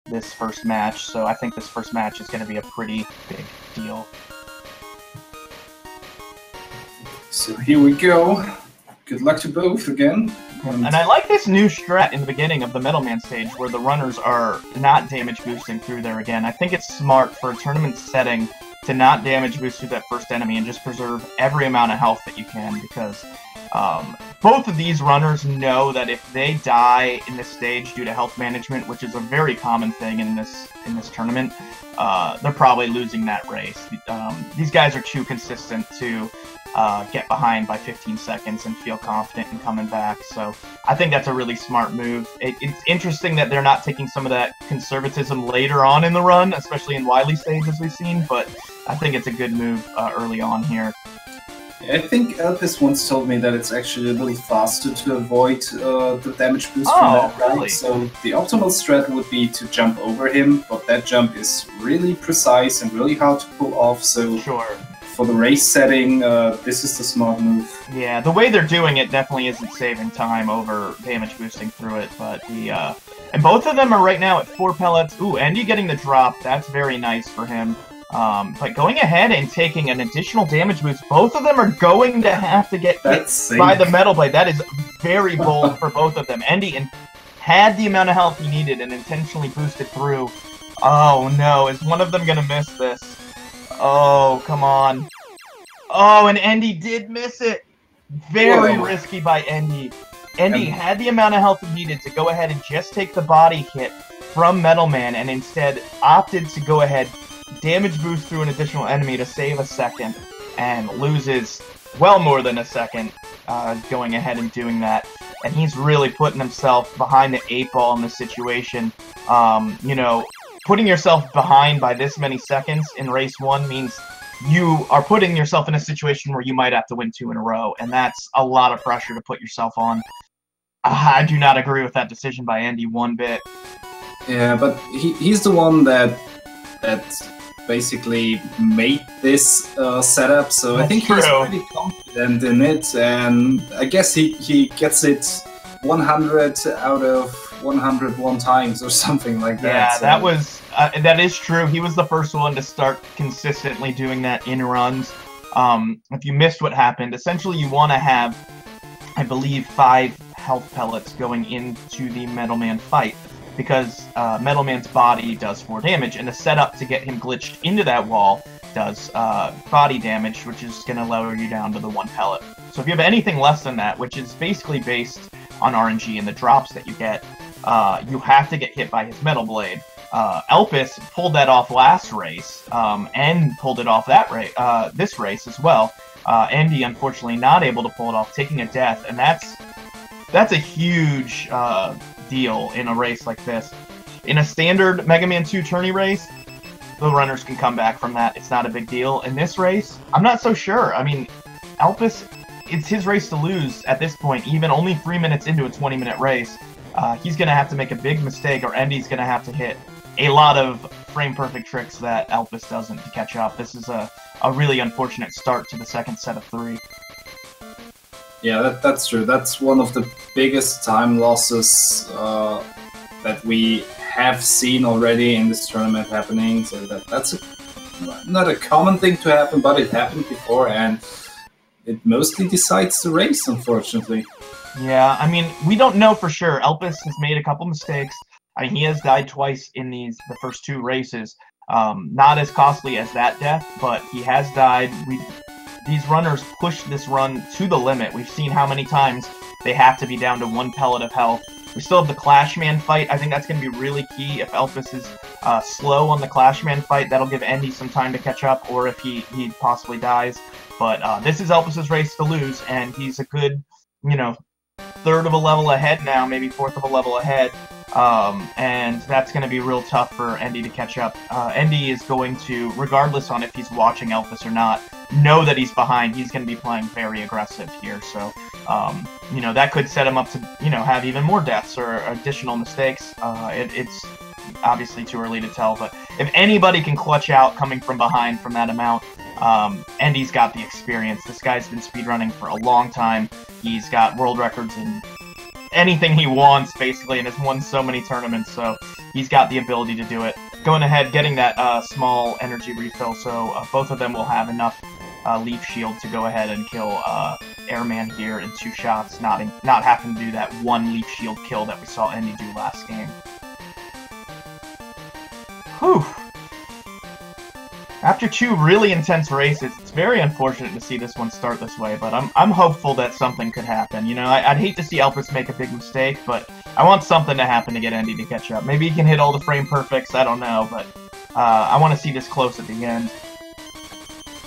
this first match, so I think this first match is going to be a pretty big deal. So here we go. Good luck to both again. And I like this new strat in the beginning of the Metalman stage where the runners are not damage boosting through there again. I think it's smart for a tournament setting to not damage boost through that first enemy and just preserve every amount of health that you can, because both of these runners know that if they die in this stage due to health management, which is a very common thing in this tournament, they're probably losing that race. These guys are too consistent to get behind by 15 seconds and feel confident in coming back. So I think that's a really smart move. It's interesting that they're not taking some of that conservatism later on in the run, especially in Wily stage as we've seen, but I think it's a good move early on here. I think Elpis once told me that it's actually a little faster to avoid the damage boost from that round. Really? So the optimal strat would be to jump over him, but that jump is really precise and really hard to pull off. So Sure. For the race setting, this is the smart move. Yeah, the way they're doing it definitely isn't saving time over damage boosting through it, but the and both of them are right now at 4 pellets. Ooh, Endy getting the drop, that's very nice for him. But going ahead and taking an additional damage boost, both of them are going to have to get hit by the Metal Blade. That is very bold for both of them. Endy had the amount of health he needed and intentionally boosted through. Oh no, is one of them gonna miss this? Oh, come on. Oh, and Endy did miss it! Very risky by Endy. Endy had the amount of health he needed to go ahead and just take the body hit from Metalman, and instead opted to go ahead, damage boost through an additional enemy to save a second, and loses well more than a second going ahead and doing that. And he's really putting himself behind the 8 ball in this situation. You know, putting yourself behind by this many seconds in race 1 means you are putting yourself in a situation where you might have to win 2 in a row, and that's a lot of pressure to put yourself on. I do not agree with that decision by Endy one bit. Yeah, but he's the one that basically made this setup, so I think he's pretty confident in it, and I guess he gets it 100 out of 101 times or something like that. Yeah, so. that is true. He was the first one to start consistently doing that in runs. If you missed what happened, essentially you want to have, I believe, 5 health pellets going into the Metalman fight, because Metalman's body does 4 damage, and the setup to get him glitched into that wall does body damage, which is going to lower you down to the 1 pellet. So if you have anything less than that, which is basically based on RNG and the drops that you get, you have to get hit by his Metal Blade. Elpis pulled that off last race, and pulled it off this race as well. Endy, unfortunately, not able to pull it off, taking a death, and that's a huge deal in a race like this. In a standard Mega Man 2 tourney race, the runners can come back from that. It's not a big deal. In this race, I'm not so sure. I mean, Elpis, it's his race to lose at this point, even only 3 minutes into a 20-minute race. He's going to have to make a big mistake, or Endy's going to have to hit a lot of frame-perfect tricks that Elpis doesn't to catch up. This is a really unfortunate start to the second set of 3. Yeah, that's true. That's one of the biggest time losses that we have seen already in this tournament happening. So that's not a common thing to happen, but it happened before, and it mostly decides the race, unfortunately. Yeah, I mean, we don't know for sure. Elpis has made a couple mistakes. I mean, he has died twice in the first 2 races. Not as costly as that death, but he has died. These runners push this run to the limit. We've seen how many times they have to be down to 1 pellet of health. We still have the Clashman fight. I think that's going to be really key. If Elpis is slow on the Clashman fight, that'll give Endy some time to catch up, or if he possibly dies. But this is Elpis's race to lose, and he's a good, 3rd of a level ahead now, maybe 4th of a level ahead. And that's going to be real tough for Endy to catch up. Endy is going to, regardless on if he's watching Elpis or not, know that he's behind. He's going to be playing very aggressive here. So, that could set him up to, have even more deaths or additional mistakes. It's obviously too early to tell, but if anybody can clutch out coming from behind from that amount, Endy's got the experience. This guy's been speedrunning for a long time. He's got world records in anything he wants, basically, and has won so many tournaments, so he's got the ability to do it. Going ahead, getting that small energy refill, so both of them will have enough Leaf Shield to go ahead and kill Airman here in 2 shots, not having to do that 1 Leaf Shield kill that we saw Endy do last game. Whew. After 2 really intense races, it's very unfortunate to see this one start this way, but I'm hopeful that something could happen. You know, I'd hate to see Elpis make a big mistake, but I want something to happen to get Endy to catch up. Maybe he can hit all the frame perfects, I don't know, but I want to see this close at the end.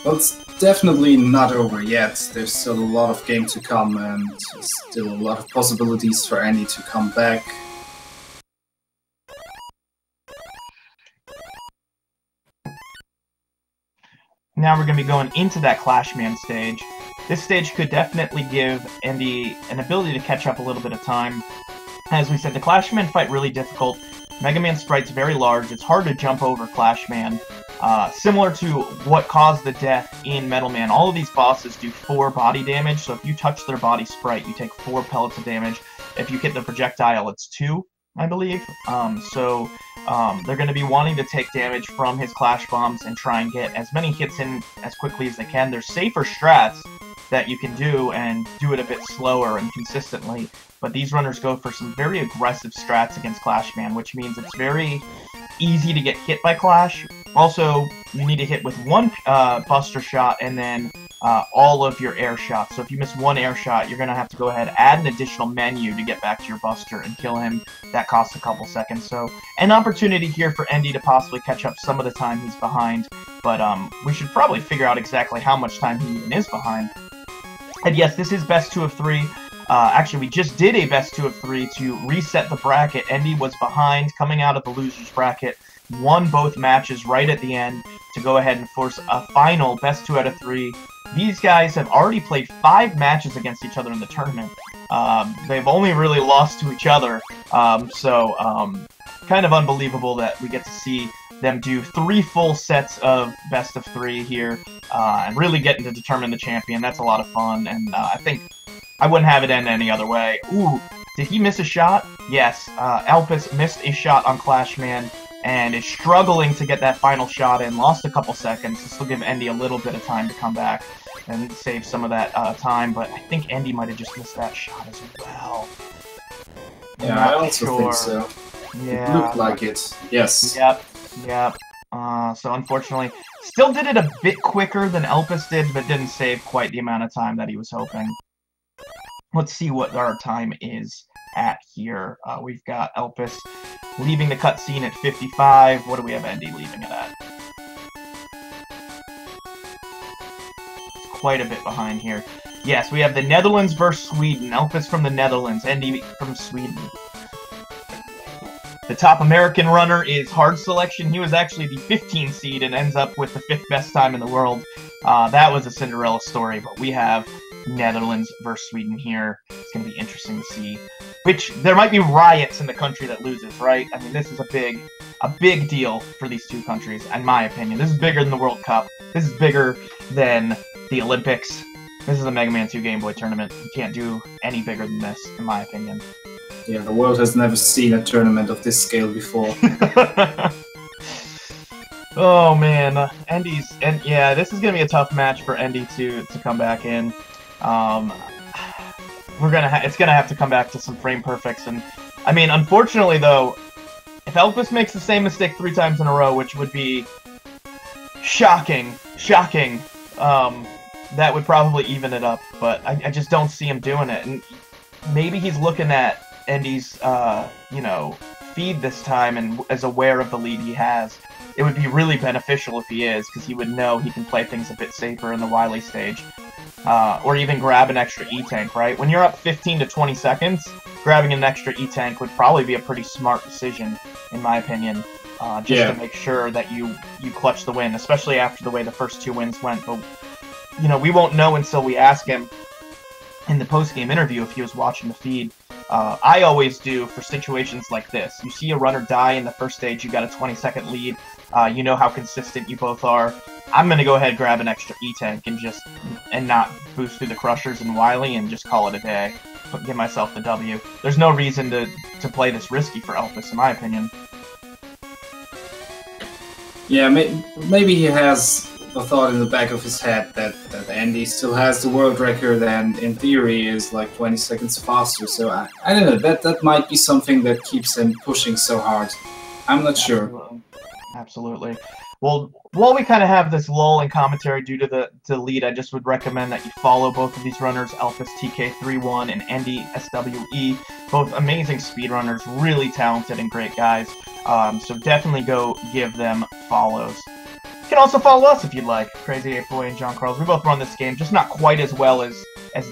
Well, it's definitely not over yet. There's still a lot of game to come, and still a lot of possibilities for Endy to come back. Now we're going to be going into that Clashman stage. This stage could definitely give Endy an ability to catch up a little bit of time. As we said, the Clashman fight really difficult. Mega Man sprite's very large. It's hard to jump over Clashman. Similar to what caused the death in Metal Man, all of these bosses do 4 body damage, so if you touch their body sprite, you take 4 pellets of damage. If you hit the projectile, it's 2, I believe. They're going to be wanting to take damage from his Clash Bombs and try and get as many hits in as quickly as they can. There's safer strats that you can do and do it a bit slower and consistently, but these runners go for some very aggressive strats against Clashman, which means it's very easy to get hit by Clash. Also, you need to hit with 1 Buster Shot and then all of your air shots. So if you miss 1 air shot, you're going to have to go ahead, add an additional menu to get back to your Buster and kill him. That costs a couple seconds. So an opportunity here for Endy to possibly catch up some of the time he's behind, but we should probably figure out exactly how much time he even is behind. And yes, this is best 2 of 3. Actually, we just did a best 2 of 3 to reset the bracket. Endy was behind, coming out of the loser's bracket, won both matches right at the end to go ahead and force a final best 2 out of 3. These guys have already played 5 matches against each other in the tournament. They've only really lost to each other, kind of unbelievable that we get to see them do 3 full sets of best of 3 here, and really getting to determine the champion. That's a lot of fun, and I think I wouldn't have it end any other way. Ooh, did he miss a shot? Yes, Elpis missed a shot on Clashman, and is struggling to get that final shot in. Lost a couple seconds. This will give Endy a little bit of time to come back and save some of that time, but I think Endy might have just missed that shot as well. Yeah, I also think so. Yeah. It looked like it. Yes. Yep. So unfortunately, still did it a bit quicker than Elpis did, but didn't save quite the amount of time that he was hoping. Let's see what our time is at here. We've got Elpis leaving the cutscene at 55. What do we have Endy leaving it at? It's quite a bit behind here. Yes, we have the Netherlands versus Sweden. Elpis from the Netherlands, Endy from Sweden. The top American runner is Hard Selection. He was actually the 15th seed and ends up with the 5th best time in the world. That was a Cinderella story, but we have Netherlands versus Sweden here. It's going to be interesting to see. There might be riots in the country that loses, right? I mean, this is a big deal for these 2 countries, in my opinion. This is bigger than the World Cup. This is bigger than the Olympics. This is a Mega Man 2 Game Boy tournament. You can't do any bigger than this, in my opinion. Yeah, the world has never seen a tournament of this scale before. Oh man, yeah, this is gonna be a tough match for Endy to come back in. It's gonna have to come back to some frame perfects, and I mean, unfortunately though, if Elpis makes the same mistake 3 times in a row, which would be shocking, that would probably even it up. But I just don't see him doing it, and maybe he's looking at Endy's, feed this time and is aware of the lead he has. It would be really beneficial if he is, because he would know he can play things a bit safer in the Wily stage. Or even grab an extra E-Tank, right? When you're up 15 to 20 seconds, grabbing an extra E-Tank would probably be a pretty smart decision, in my opinion, to make sure that you clutch the win, especially after the way the first 2 wins went. But, we won't know until we ask him in the post-game interview if he was watching the feed. I always do for situations like this. You see a runner die in the first stage, you got a 20-second lead, you know how consistent you both are. I'm gonna go ahead and grab an extra E-Tank and not boost through the Crushers and Wily and just call it a day. Give myself the W. There's no reason to play this risky for Elpis, in my opinion. Yeah, maybe he has the thought in the back of his head that Andy still has the world record and in theory is like 20 seconds faster. So I don't know, that might be something that keeps him pushing so hard. I'm not sure. Absolutely. Well, while we kind of have this lull in commentary due to the lead, I just would recommend that you follow both of these runners, ElpisTK31 and EndySWE. Both amazing speedrunners, really talented and great guys. So definitely go give them follows. You can also follow us if you'd like. Crazy Ape Boy and John Carls. We both run this game, just not quite as well as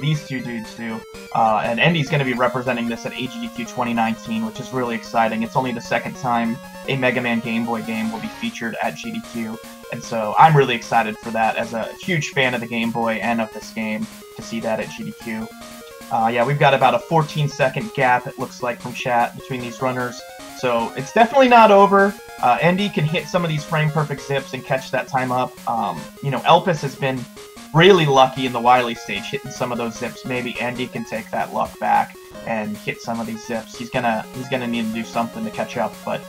these two dudes do. And Endy's going to be representing this at AGDQ 2019, which is really exciting. It's only the second time a Mega Man Game Boy game will be featured at GDQ. And so I'm really excited for that as a huge fan of the Game Boy and of this game to see that at GDQ. Yeah, we've got about a 14-second gap, it looks like, from chat between these runners. So it's definitely not over. Endy can hit some of these frame-perfect zips and catch that time up. You know, Elpis has been really lucky in the Wily stage, hitting some of those zips. Maybe Endy can take that luck back and hit some of these zips. He's gonna need to do something to catch up, but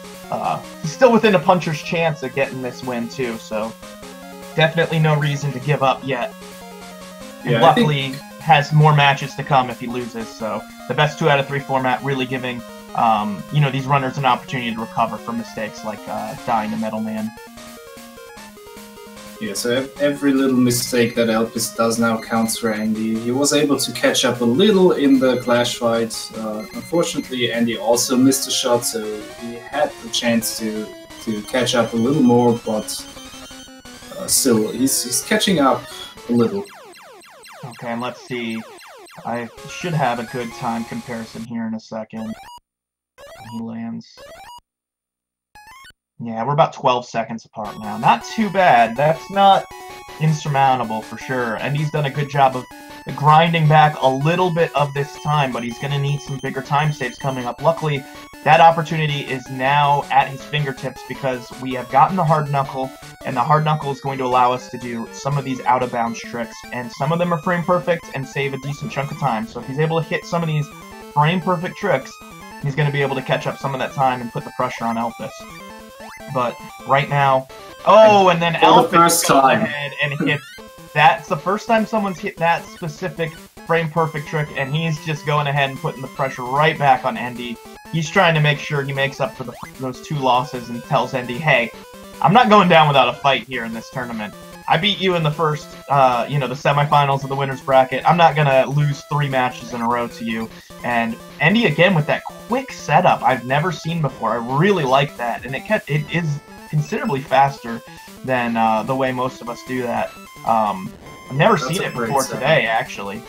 he's still within a puncher's chance of getting this win too. So definitely no reason to give up yet. And Yeah, luckily has more matches to come if he loses. So the best 2 out of 3 format really giving you know, these runners an opportunity to recover from mistakes like dying to Metal Man. Yeah, so every little mistake that Elpis does now counts for Andy. He was able to catch up a little in the Clash fight. Unfortunately, Andy also missed a shot, so he had the chance to catch up a little more, but still, he's catching up a little. Okay, and let's see. I should have a good time comparison here in a second. He lands. Yeah, we're about 12 seconds apart now. Not too bad. That's not insurmountable for sure. And he's done a good job of grinding back a little bit of this time, but he's going to need some bigger time saves coming up. Luckily, that opportunity is now at his fingertips because we have gotten the hard knuckle, and the hard knuckle is going to allow us to do some of these out-of-bounds tricks, and some of them are frame-perfect and save a decent chunk of time. So if he's able to hit some of these frame-perfect tricks, he's going to be able to catch up some of that time and put the pressure on Elpis. But right now, and then Elpis goes ahead and hits. That's the first time someone's hit that specific frame-perfect trick, and he's just going ahead and putting the pressure right back on Endy. He's trying to make sure he makes up for those 2 losses and tells Endy, hey, I'm not going down without a fight here in this tournament. I beat you in the first, you know, the semifinals of the winner's bracket. I'm not going to lose 3 matches in a row to you. And Endy, again, with that quick setup I've never seen before. I really like that. And it is considerably faster than the way most of us do that. I've never seen it before today, actually.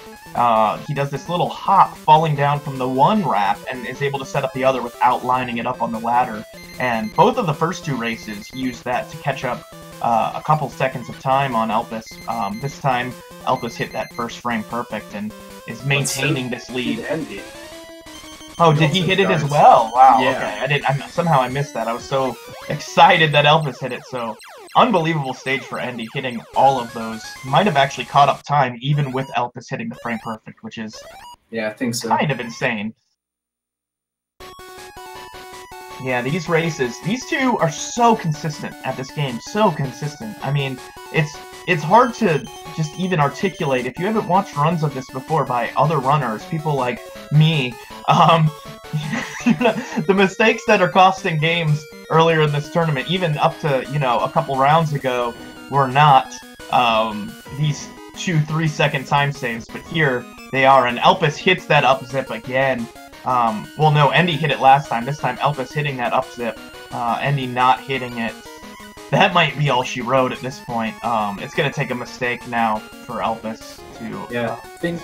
He does this little hop falling down from the one wrap and is able to set up the other without lining it up on the ladder. And both of the first 2 races used that to catch up a couple seconds of time on Elpis. This time, Elpis hit that first frame perfect and is maintaining this lead. Oh, did he hit it as well? Wow, yeah. Okay. Somehow I missed that. I was so excited that Elpis hit it, so unbelievable stage for Endy, hitting all of those. Might have actually caught up time, even with Elpis hitting the frame perfect, which is I think so. Kind of insane. Yeah, these races, these 2 are so consistent at this game, so consistent. I mean, it's hard to just even articulate. If you haven't watched runs of this before by other runners, people like me, the mistakes that are costing games earlier in this tournament, even up to, you know, a couple rounds ago, were not these 2-3 second time saves, but here they are, and Elpis hits that up zip again. Well, no, Endy hit it last time. This time, Elpis hitting that up zip, Endy not hitting it. That might be all she wrote at this point. It's going to take a mistake now for Elpis to I think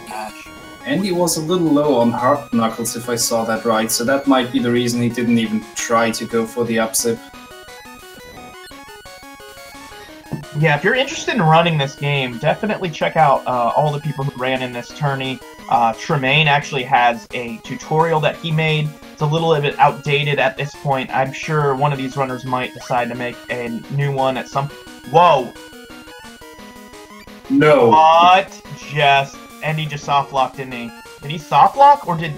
Endy was a little low on hard knuckles, if I saw that right, so that might be the reason he didn't even try to go for the up zip. Yeah, if you're interested in running this game, definitely check out all the people who ran in this tourney. Tremaine actually has a tutorial that he made. It's a little bit outdated at this point. I'm sure one of these runners might decide to make a new one at some... Whoa! No! What? Endy just soft locked, didn't he? Did he soft lock, or did...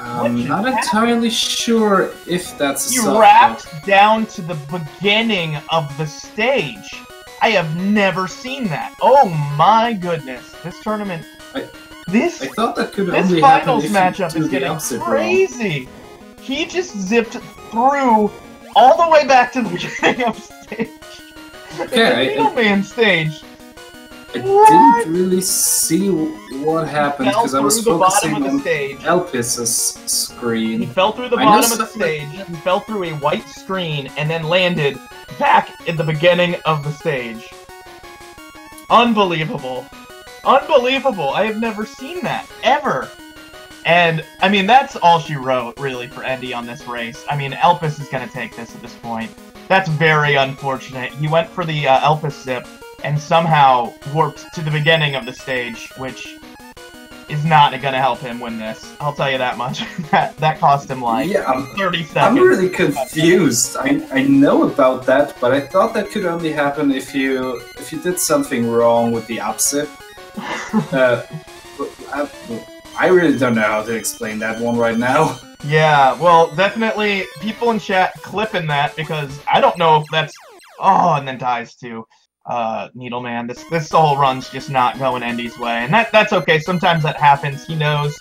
I'm not entirely sure if that's a You soft wrapped down to the beginning of the stage. I have never seen that. Oh my goodness. This tournament... I thought that could this only happen finals if matchup you do is the getting upset crazy. He just zipped through all the way back to the beginning of stage. Okay, the Needleman stage. I didn't really see what happened because I was focusing on Elpis's screen. He fell through the bottom of the stage, he fell through a white screen, and then landed back at the beginning of the stage. Unbelievable. Unbelievable. I have never seen that, ever. And, I mean, that's all she wrote, really, for Endy on this race. I mean, Elpis is going to take this at this point. That's very unfortunate. He went for the Elpis zip and somehow warped to the beginning of the stage, which is not going to help him win this. I'll tell you that much. that cost him, like, 30 seconds. I'm really confused. I know about that, but I thought that could only happen if you did something wrong with the upzip. I really don't know how to explain that one right now. Yeah, well, definitely people in chat clipping that because I don't know if that's... Oh, and then dies too. Needleman. This whole run's just not going Endy's way, and that's okay. Sometimes that happens. He knows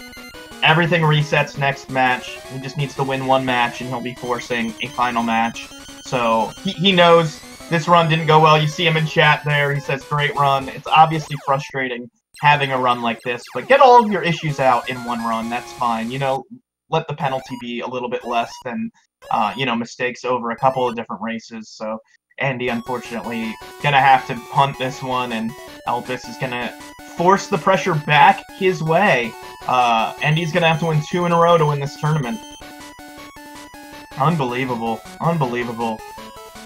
everything resets next match. He just needs to win one match, and he'll be forcing a final match. So he knows this run didn't go well. You see him in chat there. He says, "Great run." It's obviously frustrating having a run like this, but get all of your issues out in one run. That's fine. You know, let the penalty be a little bit less than mistakes over a couple of different races. So Endy, unfortunately, gonna have to punt this one, and Elpis is gonna force the pressure back his way. Endy's gonna have to win 2 in a row to win this tournament. Unbelievable. Unbelievable.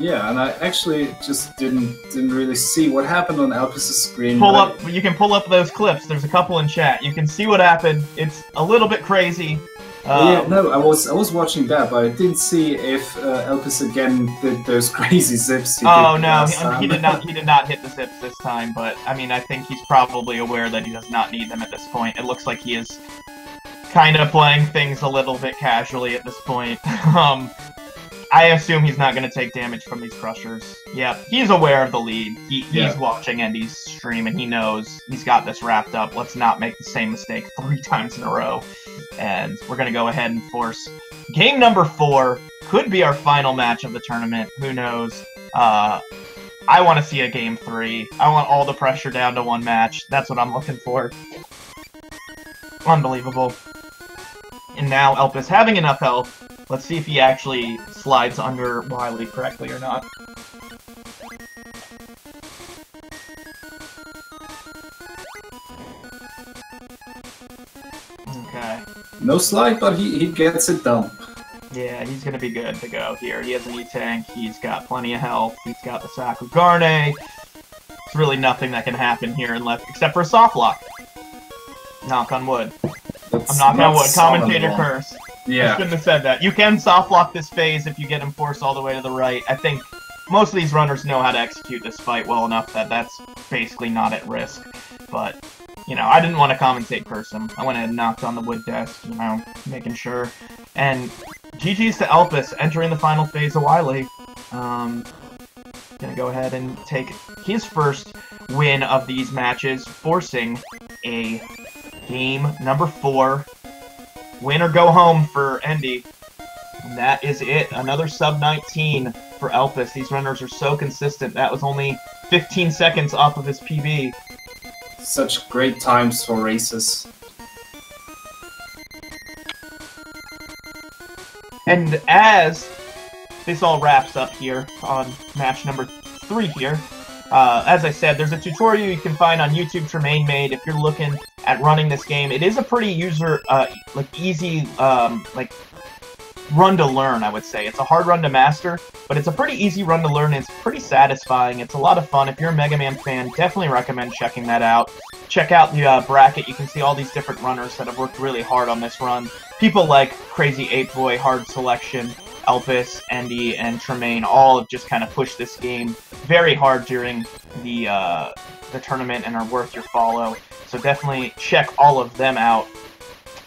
Yeah, and I actually just didn't really see what happened on Elpis's screen. You can pull up those clips. There's a couple in chat. You can see what happened. It's a little bit crazy. Yeah, no, I was watching that, but I didn't see if Elpis again did those crazy zips. He did not. He did not hit the zips this time. But I mean, I think he's probably aware that he does not need them at this point. It looks like he is kind of playing things a little bit casually at this point. I assume he's not going to take damage from these crushers. Yeah, he's aware of the lead. He's watching Endy's stream, and he knows he's got this wrapped up. Let's not make the same mistake 3 times in a row. And we're going to go ahead and force game number 4. Could be our final match of the tournament. Who knows? I want to see a game 3. I want all the pressure down to 1 match. That's what I'm looking for. Unbelievable. And now Elpis having enough health. Let's see if he actually slides under Wily correctly or not. Okay. No slide, but he gets it done. Yeah, he's gonna be good to go here. He has an E-Tank, he's got plenty of health, he's got the Sakugarne. There's really nothing that can happen here except for a soft lock. Knock on wood. I'm knocking on wood. Commentator curse. Yeah. I shouldn't have said that. You can soft lock this phase if you get him forced all the way to the right. I think most of these runners know how to execute this fight well enough that that's basically not at risk. But, you know, I didn't want to commentate curse him. I went ahead and knocked on the wood desk, you know, making sure. And GG's to Elpis entering the final phase of Wily. Gonna go ahead and take his first win of these matches, forcing a game number 4. Win or go home for Endy. And that is it. Another sub-19 for Elpis. These runners are so consistent. That was only 15 seconds off of his PB. Such great times for races. And as this all wraps up here on match number 3 here, as I said, there's a tutorial you can find on YouTube Tremaine made if you're looking at running this game. It is a pretty easy run to learn, I would say. It's a hard run to master, but it's a pretty easy run to learn, and it's pretty satisfying. It's a lot of fun. If you're a Mega Man fan, definitely recommend checking that out. Check out the bracket. You can see all these different runners that have worked really hard on this run. People like Crazy 8-Boy, Hard Selection, Elpis, Endy, and Tremaine all have just kind of pushed this game very hard during the tournament and are worth your follow. So definitely check all of them out.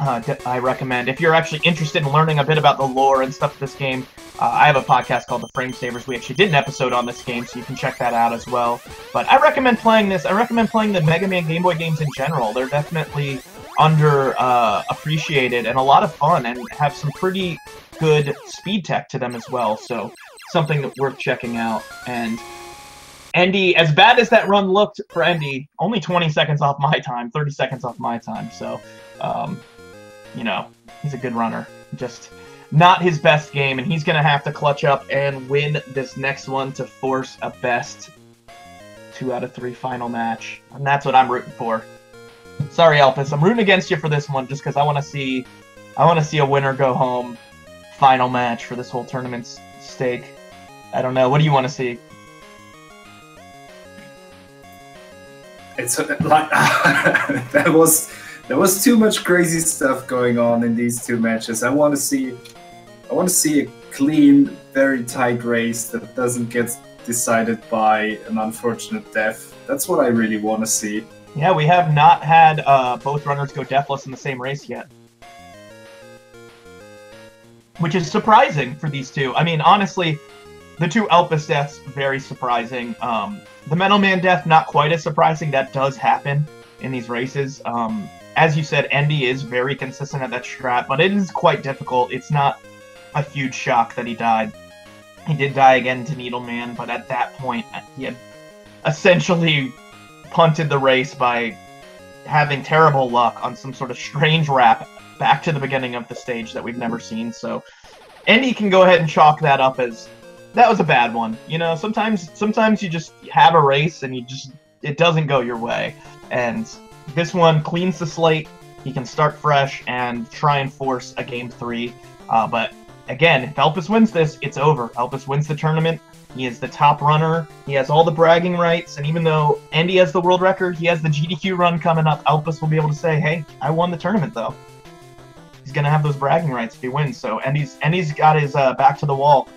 I recommend. If you're actually interested in learning a bit about the lore and stuff of this game, I have a podcast called The Frame Savers. We actually did an episode on this game, so you can check that out as well. But I recommend playing this. I recommend playing the Mega Man Game Boy games in general. They're definitely appreciated and a lot of fun, and have some pretty good speed tech to them as well. So something that worth checking out. And Endy, as bad as that run looked for Endy, only 20 seconds off my time, 30 seconds off my time. So, you know, he's a good runner. Just not his best game, and he's going to have to clutch up and win this next one to force a best 2 out of 3 final match. And that's what I'm rooting for. Sorry, Elpis, I'm rooting against you for this one just because I want to see a winner go home final match for this whole tournament's stake. I don't know. What do you want to see? It's like there was too much crazy stuff going on in these two matches. I want to see a clean, very tight race that doesn't get decided by an unfortunate death. That's what I really want to see. Yeah, we have not had both runners go deathless in the same race yet, which is surprising for these two. I mean, honestly, the two Elpis deaths, very surprising. The Metal Man death, not quite as surprising. That does happen in these races. As you said, Endy is very consistent at that strat, but it is quite difficult. It's not a huge shock that he died. He did die again to Needleman, but at that point, he had essentially punted the race by having terrible luck on some sort of strange wrap back to the beginning of the stage that we've never seen. So Endy can go ahead and chalk that up as that was a bad one. You know, sometimes you just have a race and it doesn't go your way. And this one cleans the slate. He can start fresh and try and force a game 3. But again, if Elpis wins this, it's over. Elpis wins the tournament. He is the top runner. He has all the bragging rights. And even though Endy has the world record, he has the GDQ run coming up. Elpis will be able to say, hey, I won the tournament, though. He's going to have those bragging rights if he wins. So Endy's got his back to the wall.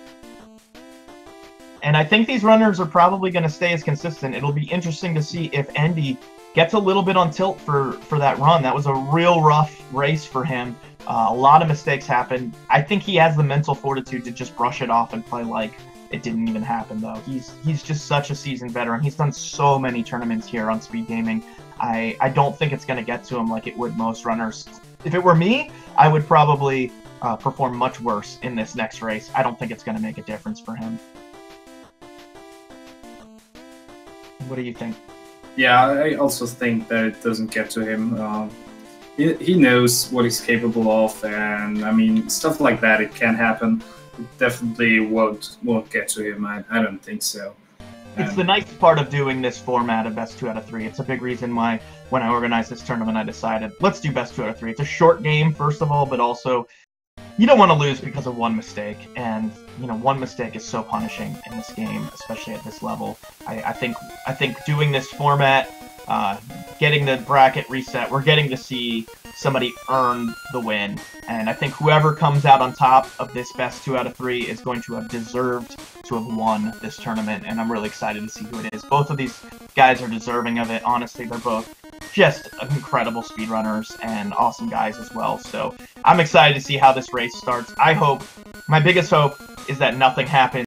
And I think these runners are probably going to stay as consistent. It'll be interesting to see if Endy gets a little bit on tilt for that run. That was a real rough race for him. A lot of mistakes happened. I think he has the mental fortitude to just brush it off and play like it didn't even happen, though. He's just such a seasoned veteran. He's done so many tournaments here on Speed Gaming. I don't think it's going to get to him like it would most runners. If it were me, I would probably perform much worse in this next race. I don't think it's going to make a difference for him. What do you think? Yeah, I also think that it doesn't get to him. He knows what he's capable of, and I mean, stuff like that, it can happen. It definitely won't get to him. I don't think so. It's the nice part of doing this format of best 2 out of 3. It's a big reason why when I organized this tournament, I decided, let's do best 2 out of 3. It's a short game, first of all, but also you don't want to lose because of one mistake. And, you know, one mistake is so punishing in this game, especially at this level. I think doing this format, getting the bracket reset, we're getting to see somebody earn the win. And I think whoever comes out on top of this best 2 out of 3 is going to have deserved to have won this tournament, and I'm really excited to see who it is. Both of these guys are deserving of it. Honestly, they're both just incredible speedrunners and awesome guys as well. So I'm excited to see how this race starts. My biggest hope is that nothing happens